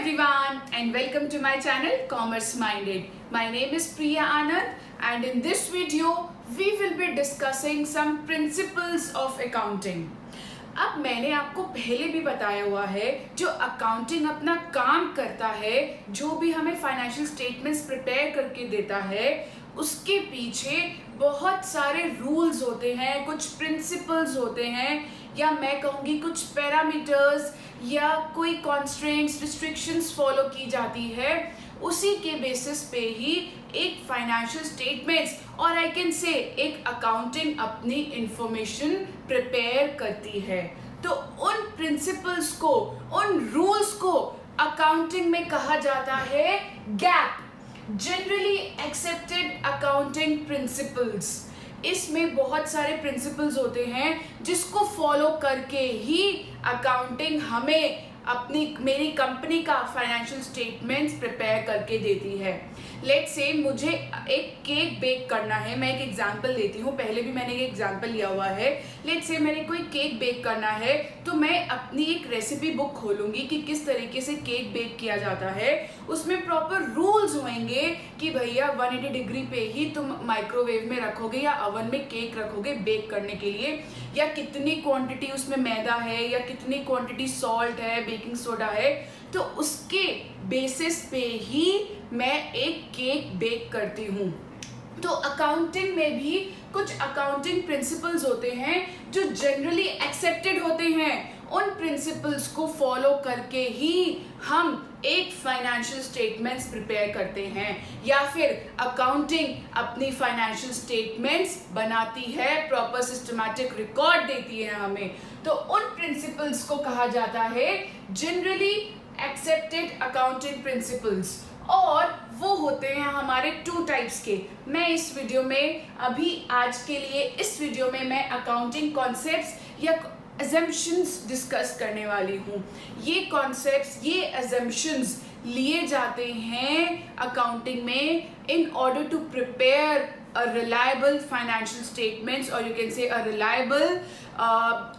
everyone and welcome to my channel Commerce Minded. My name is Priya Anand and in this video we will be discussing some principles of accounting. अब मैंने आपको पहले भी बताया हुआ है जो अकाउंटिंग अपना काम करता है, जो भी हमें फाइनेंशियल स्टेटमेंट्स प्रिपेयर करके देता है, उसके पीछे बहुत सारे रूल्स होते हैं, कुछ प्रिंसिपल्स होते हैं, या मैं कहूँगी कुछ पैरामीटर्स या कोई कॉन्स्ट्रेंट्स रिस्ट्रिक्शंस फॉलो की जाती है. उसी के बेसिस पे ही एक फाइनेंशियल स्टेटमेंट्स और आई कैन से एक अकाउंटिंग अपनी इंफॉर्मेशन प्रिपेयर करती है. तो उन प्रिंसिपल्स को, उन रूल्स को अकाउंटिंग में कहा जाता है gap, generally accepted accounting principles. इसमें बहुत सारे प्रिंसिपल्स होते हैं जिसको फॉलो करके ही अकाउंटिंग हमें मेरी कंपनी का फाइनेंशियल स्टेटमेंट्स प्रिपेयर करके देती है. लेट्स से मुझे एक केक बेक करना है. मैं एक एग्जांपल लेती हूँ, पहले भी मैंने एक एग्जांपल लिया हुआ है. लेट्स से मैंने कोई केक बेक करना है तो मैं अपनी एक रेसिपी बुक खोलूँगी कि किस तरीके से केक बेक किया जाता है. उसमें प्रॉपर रूल्स होंगे कि भैया 180 डिग्री पे ही तुम माइक्रोवेव में रखोगे या ओवन में केक रखोगे बेक करने के लिए, या कितनी क्वांटिटी उसमें मैदा है या कितनी क्वांटिटी सॉल्ट है, बेकिंग सोडा है. तो उसके बेसिस पे ही मैं एक केक बेक करती हूँ. तो अकाउंटिंग में भी कुछ अकाउंटिंग प्रिंसिपल्स होते हैं जो जनरली एक्सेप्टेड होते हैं. उन प्रिंसिपल्स को फॉलो करके ही हम एक फाइनेंशियल स्टेटमेंट्स प्रिपेयर करते हैं, या फिर अकाउंटिंग अपनी फाइनेंशियल स्टेटमेंट्स बनाती है, प्रॉपर सिस्टमैटिक रिकॉर्ड देती है हमें. तो उन प्रिंसिपल्स को कहा जाता है जनरली एक्सेप्टेड अकाउंटिंग प्रिंसिपल्स, और वो होते हैं हमारे 2 टाइप्स के. मैं इस वीडियो में आज के लिए इस वीडियो में मैं अकाउंटिंग कॉन्सेप्ट्स या assumptions डिस्कस करने वाली हूँ. ये कॉन्सेप्ट्स, ये assumptions लिए जाते हैं अकाउंटिंग में in order to prepare a reliable financial statements, or you can say a reliable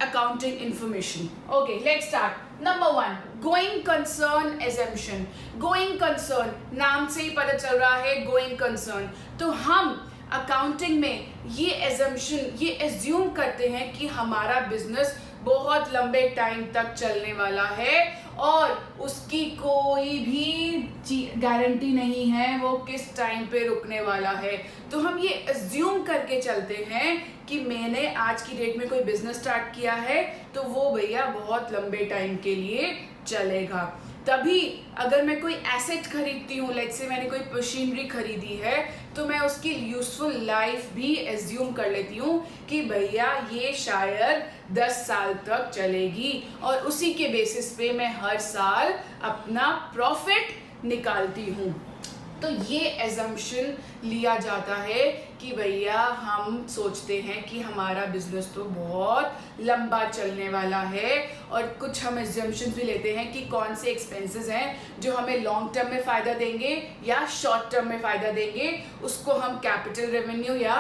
accounting information. Okay, let's start. Number 1, going concern assumption. Going concern, नाम से ही पता चल रहा है going concern. तो हम अकाउंटिंग में ये एजम्पशन, ये एज्यूम करते हैं कि हमारा बिजनेस बहुत लंबे टाइम तक चलने वाला है और उसकी कोई भी गारंटी नहीं है वो किस टाइम पे रुकने वाला है. तो हम ये एज्यूम करके चलते हैं कि मैंने आज की डेट में कोई बिजनेस स्टार्ट किया है तो वो भैया बहुत लंबे टाइम के लिए चलेगा. तभी अगर मैं कोई एसेट खरीदती हूँ, लेट्स से मैंने कोई मशीनरी खरीदी है, तो मैं उसकी यूजफुल लाइफ भी एज्यूम कर लेती हूँ कि भैया ये शायद 10 साल तक चलेगी, और उसी के बेसिस पे मैं हर साल अपना प्रॉफिट निकालती हूँ. तो ये एजम्पशन लिया जाता है कि भैया हम सोचते हैं कि हमारा बिजनेस तो बहुत लंबा चलने वाला है, और कुछ हम एजम्पशंस भी लेते हैं कि कौन से एक्सपेंसेस हैं जो हमें लॉन्ग टर्म में फ़ायदा देंगे या शॉर्ट टर्म में फ़ायदा देंगे. उसको हम कैपिटल रेवेन्यू या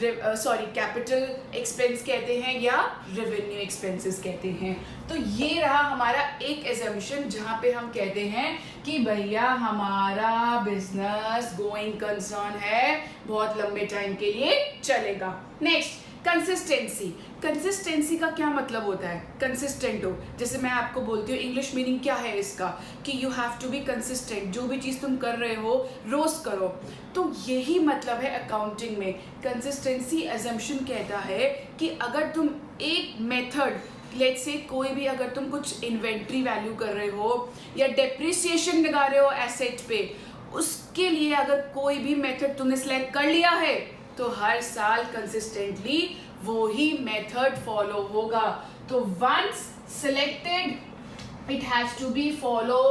कैपिटल एक्सपेंस कहते हैं या रेवेन्यू एक्सपेंसेस कहते हैं. तो ये रहा हमारा एक एजम्पशन जहाँ पे हम कहते हैं कि भैया हमारा बिजनेस गोइंग कंसर्न है, बहुत लंबे टाइम के लिए चलेगा. Next, consistency. कंसिस्टेंसी का क्या मतलब होता है? कंसिस्टेंट हो, जैसे मैं आपको बोलती हूँ इंग्लिश मीनिंग क्या है इसका, कि you have to be consistent. जो भी चीज़ तुम कर रहे हो रोज करो. तो यही मतलब है अकाउंटिंग में. कंसिस्टेंसी एजम्पशन कहता है कि अगर तुम एक मेथड, लेट्स से कोई भी, अगर तुम कुछ इन्वेंट्री वैल्यू कर रहे हो या डेप्रिसिएशन लगा रहे हो एसेट पे, उसके लिए अगर कोई भी मेथड तुमने सेलेक्ट कर लिया है तो हर साल कंसिस्टेंटली वो ही मेथड फॉलो होगा. तो once selected it has to be follow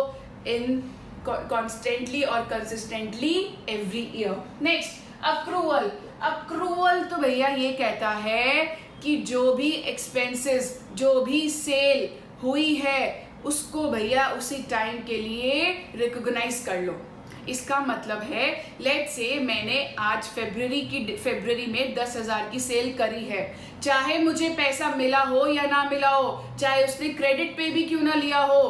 in constantly और consistently every year. Next, accrual. Accrual तो भैया ये कहता है कि जो भी एक्सपेंसेस, जो भी सेल हुई है उसको भैया उसी टाइम के लिए रिकॉग्नाइज कर लो. इसका मतलब है लेट्स से मैंने आज फरवरी में 10,000 की सेल करी है, चाहे मुझे पैसा मिला हो या ना मिला हो, चाहे उसने क्रेडिट पे भी क्यों ना लिया हो,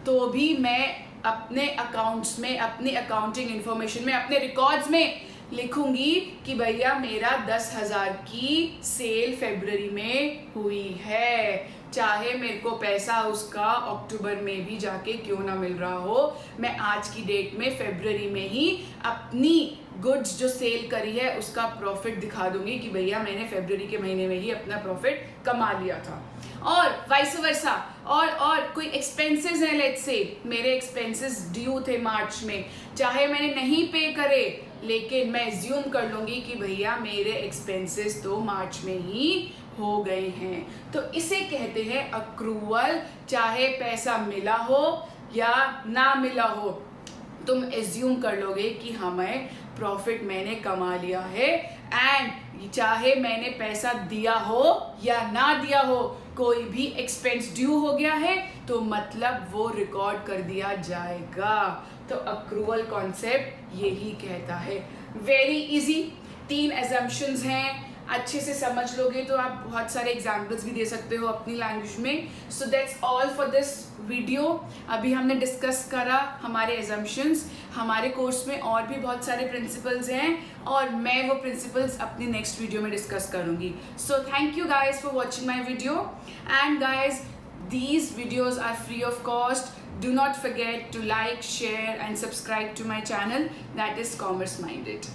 तो भी मैं अपने अकाउंट्स में, अपनी अकाउंटिंग इंफॉर्मेशन में, अपने रिकॉर्ड्स में लिखूंगी कि भैया मेरा 10,000 की सेल फरवरी में हुई है, चाहे मेरे को पैसा उसका अक्टूबर में भी जाके क्यों ना मिल रहा हो, मैं आज की डेट में फरवरी में ही अपनी गुड्स जो सेल करी है उसका प्रॉफिट दिखा दूंगी कि भैया मैंने फरवरी के महीने में ही अपना प्रॉफिट कमा लिया था। और वाइस वर्सा, और कोई एक्सपेंसेस हैं, लेट्स से मेरे एक्सपेंसेस ड्यू थे मार्च में, चाहे मैंने नहीं पे करे लेकिन मैं एज्यूम कर लूंगी कि भैया मेरे एक्सपेंसेस तो मार्च में ही हो गए हैं, तो इसे कहते हैं अक्रूवल। चाहे पैसा मिला हो या ना मिला हो, तुम एज्यूम कर लोगे कि हमें प्रॉफिट मैंने कमा लिया है, एंड चाहे मैंने पैसा दिया हो या ना दिया हो, कोई भी एक्सपेंस ड्यू हो गया है तो मतलब वो रिकॉर्ड कर दिया जाएगा। तो अक्रूवल कॉन्सेप्ट यही कहता है। वेरी इजी, 3 एजम्पशंस हैं, अच्छे से समझ लोगे तो आप बहुत सारे एग्जाम्पल्स भी दे सकते हो अपनी लैंग्वेज में। So that's all for this video. अभी हमने डिस्कस करा हमारे एजम्पशंस। हमारे कोर्स में और भी बहुत सारे प्रिंसिपल्स हैं और मैं वो प्रिंसिपल्स अपनी नेक्स्ट वीडियो में डिस्कस करूंगी। So thank you guys for watching my video, and guys these videos are free of cost. Do not forget to like, share and subscribe to my channel, that is Commerce Minded.